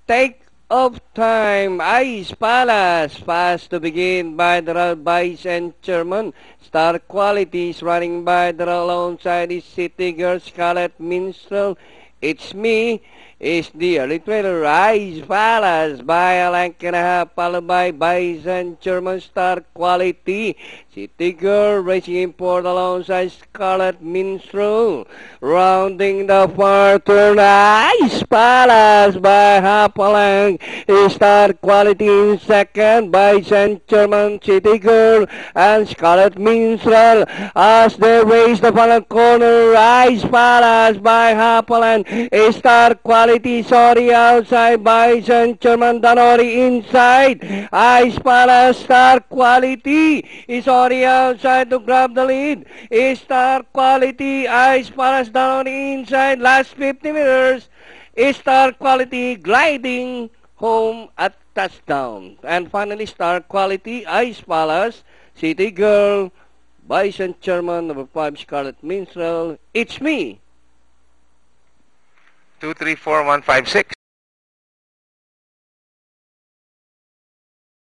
take of time. Ice Palace, fast to begin by the Vice and Chairman. Star Qualities running by the alongside the City Girl, Scarlet Minstrel. It's Me is the early trailer. Ice Palace by a length and a half, followed by Vice and Chairman. Star Quality. City Girl racing in port alongside Scarlet Minstrel. Rounding the far turn, Ice Palace by half a length. Star Quality in second, Vice and Chairman. City Girl and Scarlet Minstrel as they race the final corner. Ice Palace by half a length. Star Quality, sorry, outside. Vice and Chairman. Danori inside. Ice Palace, Star Quality is sorry, outside to grab the lead. Star Quality, Ice Palace, Danori inside. Last 50 meters. Star Quality gliding home at touchdown. And finally, Star Quality, Ice Palace, City Girl, Vice and Chairman, number 5, Scarlet Minstrel. It's Me. 2, 3, 4, 1, 5, 6.